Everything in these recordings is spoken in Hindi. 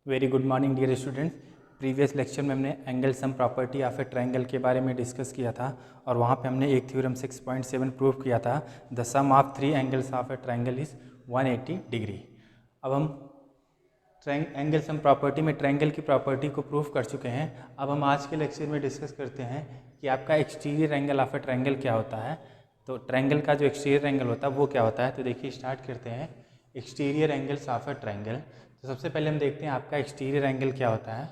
Very good morning dear students. Previous lecture में हमने angle sum property of a triangle के बारे में डिस्कस किया था और वहाँ पे हमने एक थ्योरम 6.7 प्रूव किया था, the sum of three angles of a triangle is 180 degree. अब हम एंगल सम प्रॉपर्टी में ट्रायंगल की प्रॉपर्टी को प्रूव कर चुके हैं। अब हम आज के लेक्चर में डिस्कस करते हैं कि आपका exterior angle of a triangle क्या होता है। तो ट्रायंगल का जो एक्सटीरियर एंगल होता है वो क्या होता है। तो देखिए स्टार्ट करते हैं exterior angles of a triangle. तो सबसे पहले हम देखते हैं आपका एक्सटीरियर एंगल क्या होता है।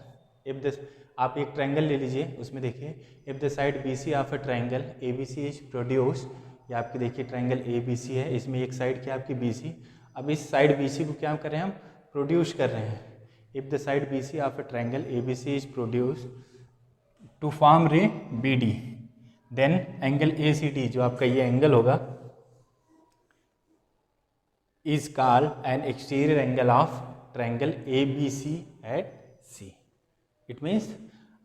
इफ़ द आप एक ट्रायंगल ले लीजिए, उसमें देखिए if the side B C of a triangle A B C is produce, या आपकी देखिए ट्रायंगल ए बी सी है, इसमें एक साइड क्या आपकी बी सी। अब इस साइड बी सी को क्या कर रहे हैं हम, प्रोड्यूस कर रहे हैं। If the side B C of a triangle A B C is produce to form ray b d, then angle a c d जो आपका ये एंगल होगा is called an exterior angle of triangle A B c at c. It means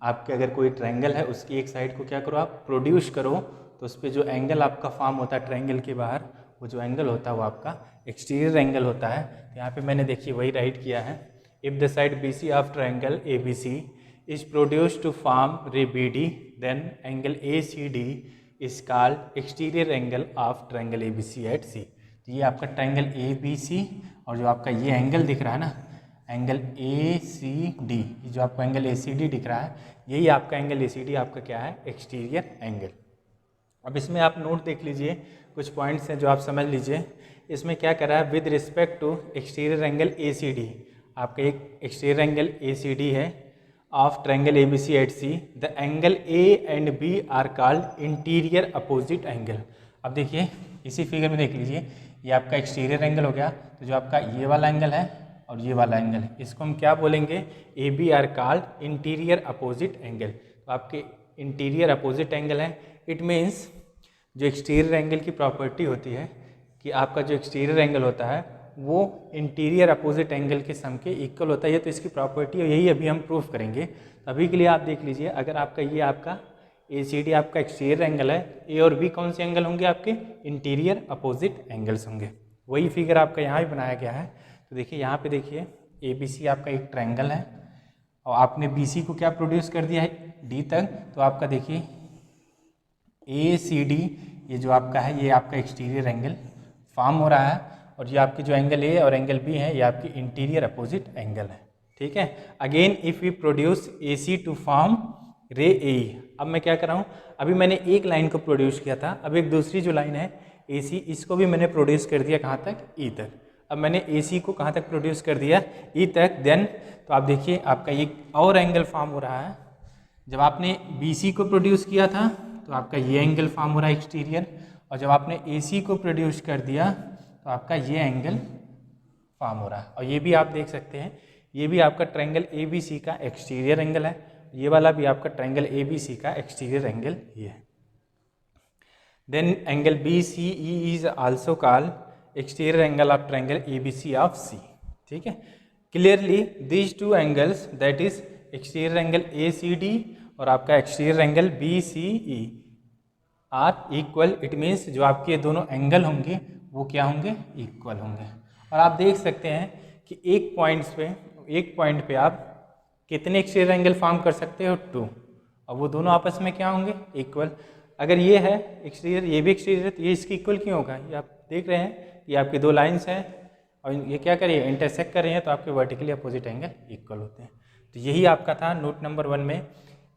आपके अगर कोई ट्रायंगल है उसकी एक साइड को क्या करो आप प्रोड्यूस करो, तो उस पर जो एंगल आपका फॉर्म होता है ट्रायंगल के बाहर, वो जो एंगल होता है वो आपका एक्सटीरियर एंगल होता है। तो यहाँ पे मैंने देखिए वही राइट किया है, if the side B C of triangle A B C is produce to form ray b d, then angle a c d is called exterior angle of triangle A B c at c. तो ये आपका ट्रायंगल ए बी सी और जो आपका ये एंगल दिख रहा है ना, एंगल ए सी डी, जो आपको एंगल ए सी डी दिख रहा है, यही आपका एंगल ए सी डी आपका क्या है, एक्सटीरियर एंगल। अब इसमें आप नोट देख लीजिए, कुछ पॉइंट्स हैं जो आप समझ लीजिए। इसमें क्या कर रहा है, with respect to exterior angle a c d, आपका एक exterior angle a c d है of triangle A B c at c, the angle a and b are called interior opposite angle. अब देखिए इसी फिगर में देख लीजिए, ये आपका एक्सटीरियर एंगल हो गया, तो जो आपका ये वाला एंगल है और ये वाला एंगल है, इसको हम क्या बोलेंगे, A B are called interior opposite angle. तो आपके इंटीरियर अपोजिट एंगल है। इट मीन्स जो एक्सटीरियर एंगल की प्रॉपर्टी होती है कि आपका जो एक्सटीरियर एंगल होता है वो इंटीरियर अपोजिट एंगल के सम के इक्वल होता है। ये तो इसकी प्रॉपर्टी है, यही अभी हम प्रूव करेंगे। तो अभी के लिए आप देख लीजिए, अगर आपका ये आपका ए सी डी आपका एक्सटीरियर एंगल है, ए और बी कौन से एंगल होंगे आपके, इंटीरियर अपोजिट एंगल्स होंगे। वही फिगर आपका यहाँ भी बनाया गया है। तो देखिए यहाँ पे देखिए ए बी सी आपका एक ट्रायंगल है और आपने बी सी को क्या प्रोड्यूस कर दिया है डी तक, तो आपका देखिए ए सी डी ये जो आपका है ये आपका एक्सटीरियर एंगल फॉर्म हो रहा है, और ये आपके जो एंगल ए और एंगल बी है ये आपकी इंटीरियर अपोजिट एंगल है। ठीक है, again if we produce A C to form ray A. अब मैं क्या कर रहा हूँ, अभी मैंने एक लाइन को प्रोड्यूस किया था, अब एक दूसरी जो लाइन है ए सी, इसको भी मैंने प्रोड्यूस कर दिया कहाँ तक, ई तक। अब मैंने ए सी को कहाँ तक प्रोड्यूस कर दिया, ई तक। देन तो आप देखिए आपका एक और एंगल फॉर्म हो रहा है। जब आपने बी सी को प्रोड्यूस किया था तो आपका ये एंगल फॉर्म हो रहा है एक्सटीरियर, और जब आपने ए सी को प्रोड्यूस कर दिया तो आपका ये एंगल फॉर्म हो रहा है। और ये भी आप देख सकते हैं, ये भी आपका ट्रायंगल ए बी सी का एक्सटीरियर एंगल है, ये वाला भी आपका ट्रायंगल ए बी सी का एक्सटीरियर एंगल ये है। Then angle B C e is also called exterior angle of triangle A B C of c. ठीक है, clearly these two angles that is exterior angle a c d और आपका exterior angle B C e are equal. It means जो आपके दोनों एंगल होंगे वो क्या होंगे, इक्वल होंगे। और आप देख सकते हैं कि एक पॉइंट पे आप कितने एक्सटीरियर एंगल फॉर्म कर सकते हो, 2, और वो दोनों आपस में क्या होंगे, इक्वल। अगर ये है एक्सटीरियर, ये भी एक्सटीरियर है, तो ये इसकी इक्वल क्यों होगा, ये आप देख रहे हैं ये आपकी दो लाइंस हैं और ये क्या कर रही है, इंटरसेक्ट कर रही हैं, तो आपके वर्टिकली अपोजिट एंगल इक्वल होते हैं। तो यही आपका था नोट नंबर 1 में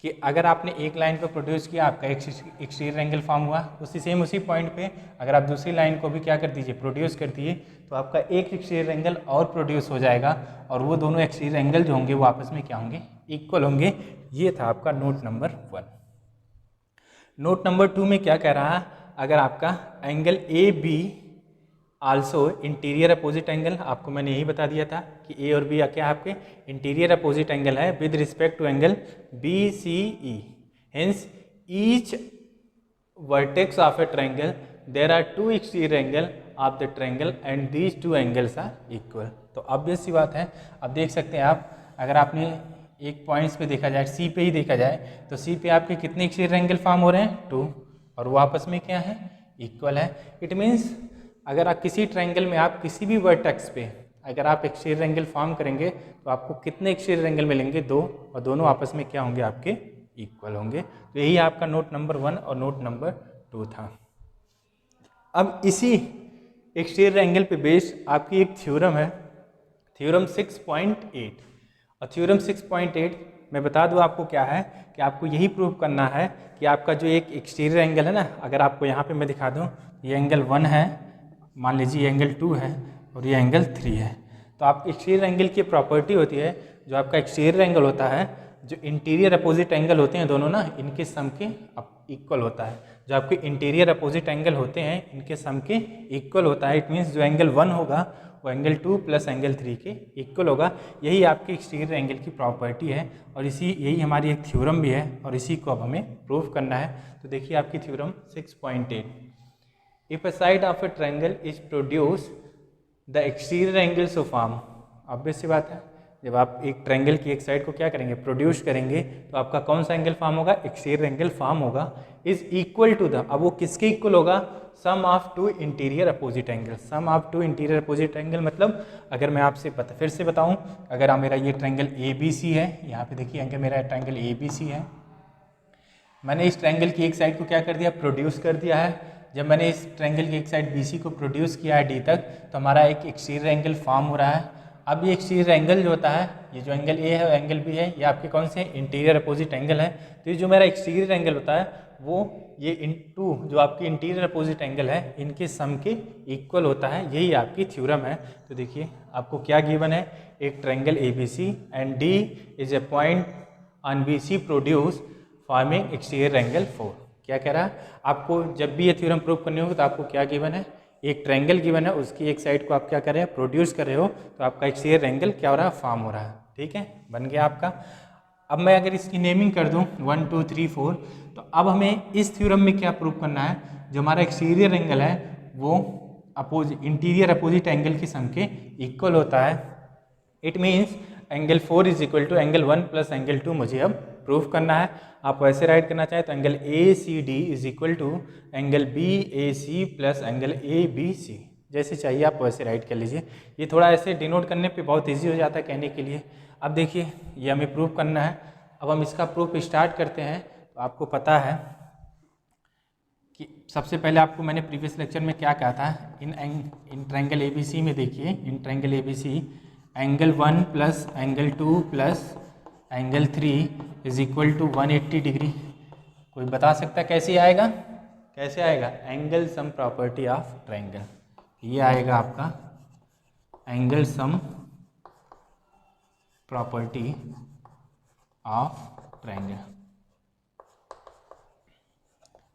कि अगर आपने एक लाइन को प्रोड्यूस किया आपका एक्सटीरियर एंगल फॉर्म हुआ, उसी पॉइंट पे अगर आप दूसरी लाइन को भी क्या कर दीजिए, प्रोड्यूस कर दिए, तो आपका एक एक्सटीरियर एंगल और प्रोड्यूस हो जाएगा और वो दोनों एक्सटीरियर एंगल जो होंगे वो आपस में क्या होंगे, इक्वल होंगे। ये था आपका नोट नंबर 1। नोट नंबर 2 में क्या कह रहा है, अगर आपका angle A be also interior opposite angle, आपको मैंने यही बता दिया था कि ए और बी क्या आपके इंटीरियर अपोजिट एंगल है with respect to angle B C E, hence each vertex of a triangle there are 2 exterior angle of the triangle and these 2 angles are equal. तो ऑब्वियस सी बात है, अब देख सकते हैं आप, अगर आपने एक पॉइंट्स पे देखा जाए, सी पे ही देखा जाए, तो सी पे आपके कितने एक्सटीरियर एंगल फॉर्म हो रहे हैं, 2, और वो आपस में क्या है, इक्वल है। इट मीन्स अगर आप किसी ट्रायंगल में आप किसी भी वर्टेक्स पे अगर आप एक्सटीरियर एंगल फॉर्म करेंगे तो आपको कितने एक्सटीरियर एंगल मिलेंगे? 2, और दोनों आपस में क्या होंगे? आपके इक्वल होंगे। तो यही आपका नोट नंबर 1 और नोट नंबर 2 था। अब इसी एक्सटीरियर एंगल पे बेस्ड आपकी एक थ्योरम है, थ्योरम 6.8। और थ्योरम 6.8 मैं बता दूं आपको क्या है कि आपको यही प्रूव करना है कि आपका जो एक एक्सटीरियर एंगल है ना, अगर आपको यहाँ पे मैं दिखा दूं, ये एंगल 1 है, मान लीजिए ये एंगल 2 है और ये एंगल 3 है। तो आप एक्सटीरियर एंगल की प्रॉपर्टी होती है, जो आपका एक्सटीरियर एंगल होता है, जो इंटीरियर अपोजिट एंगल होते हैं दोनों ना, इनके सम के इक्वल होता है। जो आपके इंटीरियर अपोजिट एंगल होते हैं इनके सम के इक्वल होता है। इट मीन्स जो एंगल 1 होगा वो एंगल 2 प्लस एंगल 3 के इक्वल होगा। यही आपकी एक्सटीरियर एंगल की प्रॉपर्टी है और यही हमारी एक थ्योरम भी है और इसी को अब हमें प्रूव करना है। तो देखिए आपकी theorem 6.8, if a side of a triangle is produce the exterior angles of form. Obvious सी बात है, जब आप एक ट्रायंगल की एक साइड को क्या करेंगे? प्रोड्यूस करेंगे, तो आपका कौन सा एंगल फॉर्म होगा? एक्सटीरियर एंगल फॉर्म होगा। इज इक्वल टू द, अब वो किसके इक्वल होगा? Sum of 2 interior opposite angle. Sum of 2 interior opposite angle मतलब, अगर मैं आपसे फिर से बताऊं, अगर मेरा ये ट्रायंगल ABC है, यहाँ पे देखिए एंगल मेरा ट्रायंगल ABC है, मैंने इस ट्रायंगल की एक साइड को क्या कर दिया? प्रोड्यूस कर दिया है। जब मैंने इस ट्रायंगल की एक साइड BC को प्रोड्यूस किया है D तक, तो हमारा एक एक्सटीरियर एंगल फॉर्म हो रहा है। अब ये एक्सटीरियर एंगल जो होता है, ये जो एंगल A है एंगल B है, ये आपके कौन से? इंटीरियर अपोजिट एंगल है। तो ये जो मेरा एक्सटीरियर एंगल होता है वो ये इनटू जो आपकी इंटीरियर अपोजिट एंगल है, इनके सम के इक्वल होता है। यही आपकी थ्योरम है। तो देखिए आपको क्या गिवन है? एक triangle ABC and D is a point on BC produce forming exterior angle 4। क्या कह रहा है? आपको जब भी ये थ्योरम प्रूव करनी होगी तो आपको क्या गिवन है? एक ट्रायंगल गिवन है, उसकी एक साइड को आप क्या कर रहे हैं? प्रोड्यूस कर रहे हो, तो आपका एक्सटीरियर एंगल क्या हो रहा है? फॉर्म हो रहा है। ठीक है, बन गया आपका। अब मैं अगर इसकी नेमिंग कर दूं 1 2 3 4, तो अब हमें इस थ्योरम में क्या प्रूव करना है? जो हमारा एक्सटीरियर एंगल है वो इंटीरियर अपोजिट एंगल के सम के इक्वल होता है। It means angle 4 is equal to angle 1 plus angle 2 मुझे अब प्रूफ करना है। आप वैसे राइट करना चाहें तो angle ACD is equal to angle BAC plus angle ABC, जैसे चाहिए आप वैसे राइट कर लीजिए। ये थोड़ा ऐसे डिनोट करने पे बहुत इजी हो जाता है कहने के लिए। अब देखिए ये हमें प्रूफ करना है। अब हम इसका प्रूफ स्टार्ट करते हैं। तो आपको पता है कि सबसे पहले आपको मैंने प्रीवियस लेक्चर में क्या कहा था? इन ट्रायंगल ABC में देखिए, in triangle ABC angle 1 plus angle 2 plus angle 3 is equal to 180 degree. कोई बता सकता है कैसे आएगा? कैसे आएगा? Angle sum property of triangle. ये आएगा आपका angle sum property of triangle.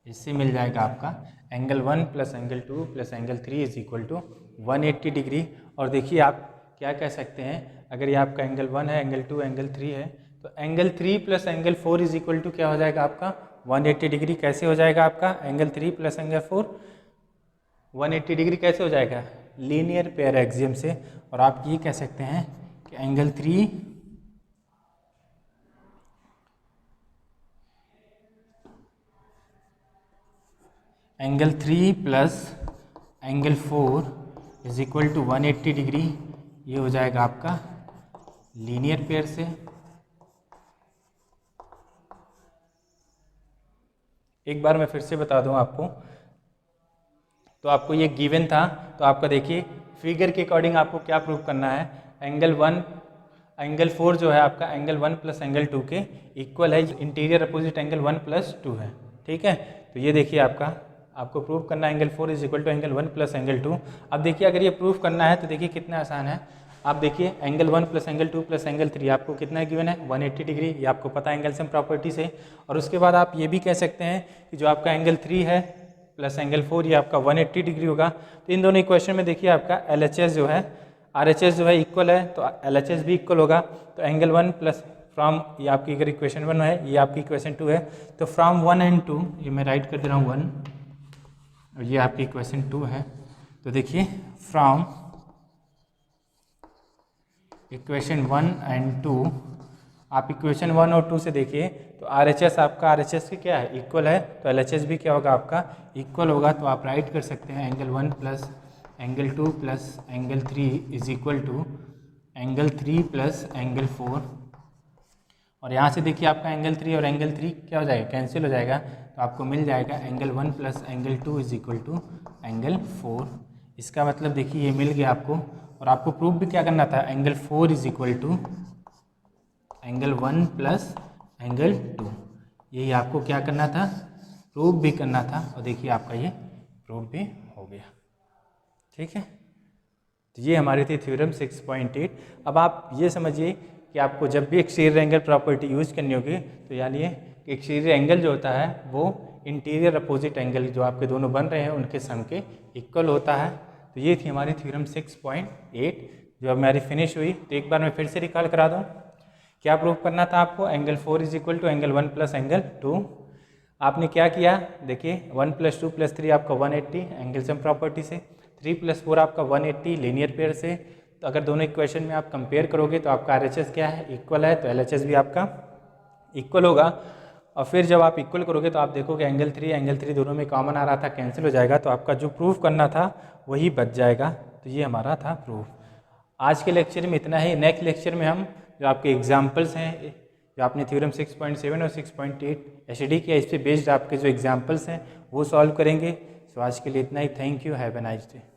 इससे मिल जाएगा आपका angle 1 plus angle 2 plus angle 3 is equal to 180 degree. और देखिए आप क्या कह सकते हैं, अगर ये आपका एंगल 1 है, एंगल 2, एंगल 3 है, तो angle 3 plus angle 4 is equal to क्या हो जाएगा आपका? 180 डिग्री। कैसे हो जाएगा आपका एंगल 3 प्लस एंगल 4 180 डिग्री? कैसे हो जाएगा? लीनियर पेयर एक्सियम से। और आप ये कह सकते हैं कि angle 3 plus angle 4 is equal to 180 degree. ये हो जाएगा आपका लीनियर पेयर से। एक बार मैं फिर से बता दूं आपको, तो आपको ये गिवन था, तो आपका देखिए फिगर के अकॉर्डिंग आपको क्या प्रूव करना है? एंगल 4 जो है आपका एंगल 1 प्लस एंगल 2 के इक्वल है। इंटीरियर अपोजिट एंगल 1 प्लस 2 है। ठीक है, तो ये देखिए आपको प्रूव करना है angle 4 is equal to angle 1 plus angle 2। अब देखिए अगर ये प्रूव करना है तो देखिए कितना आसान है। आप देखिए angle 1 plus angle 2 plus angle 3 आपको कितना गिवन है? 180 डिग्री। ये आपको पता है एंगल सम प्रॉपर्टी से। और उसके बाद आप ये भी कह सकते हैं कि जो आपका एंगल 3 है प्लस एंगल 4 ये आपका 180 डिग्री होगा। तो इन दोनों इक्वेशन में देखिए आपका LHS जो है RHS जो है इक्वल है, तो LHS भी इक्वल होगा। तो एंगल 1 प्लस फ्रॉम, ये आपकी अगर इक्वेशन 1 है, ये आपकी इक्वेशन 2 है, तो फ्रॉम 1 एंड 2, ये मैं राइट कर दे रहा हूँ 1 और ये आपकी इक्वेशन 2 है। तो देखिए फ्रॉम इक्वेशन 1 एंड 2, आप इक्वेशन 1 और 2 से देखिए तो RHS आपका RHS की क्या है? इक्वल है। तो LHS भी क्या होगा आपका? इक्वल होगा। तो आप राइट कर सकते हैं angle 1 plus angle 2 plus angle 3 is equal to angle 3 plus angle 4। और यहाँ से देखिए आपका एंगल 3 और एंगल 3 क्या हो जाएगा, कैंसिल हो जाएगा, तो आपको मिल जाएगा angle 1 plus angle 2 is equal to angle 4। इसका मतलब देखिए ये मिल गया आपको। और आपको प्रूफ भी क्या करना था, angle 4 is equal to angle 1 plus angle 2, यही आपको क्या करना था, प्रूफ भी करना था। और देखिए आपका ये प्रूफ भी हो गया। ठीक है, तो ये हमारी थी थ्योरम 6.8। अब आप ये समझिए कि आपको जब भी एक्सटीरियर एंगल प्रॉपर्टी यूज करनी होगी तो यानी कि एक्सटीरियर एंगल जो होता है वो इंटीरियर अपोजिट एंगल जो आपके दोनों बन रहे हैं उनके सम के इक्वल होता है। तो ये थी हमारी थ्योरम 6.8 जो अब हमारी फिनिश हुई। तो एक बार मैं फिर से रिकॉल करा दूँ, क्या प्रूफ करना था आपको, angle 4 is equal to angle 1 plus angle 2। आपने क्या किया, देखिए 1 प्लस 2 प्लस 3 आपका 180 एंगल सम प्रॉपर्टी से, 3 प्लस 4 आपका 180 लीनियर पेयर से। तो अगर दोनों इक्वेशन में आप कंपेयर करोगे तो आपका RHS क्या है, इक्वल है, तो LHS भी आपका इक्वल होगा। और फिर जब आप इक्वल करोगे तो आप देखोगे एंगल 3 दोनों में कॉमन आ रहा था, कैंसिल हो जाएगा, तो आपका जो प्रूफ करना था वही बच जाएगा। तो ये हमारा था प्रूफ। आज के लेक्चर में इतना ही। नेक्स्ट लेक्चर में हम जो आपके एग्जाम्पल्स हैं, जो आपने थ्योरम 6.7 और 6.8 स्टडी किया, इस पर बेस्ड आपके जो एग्जाम्पल्स हैं वो सॉल्व करेंगे। सो आज के लिए इतना ही। Thank you, have a nice day.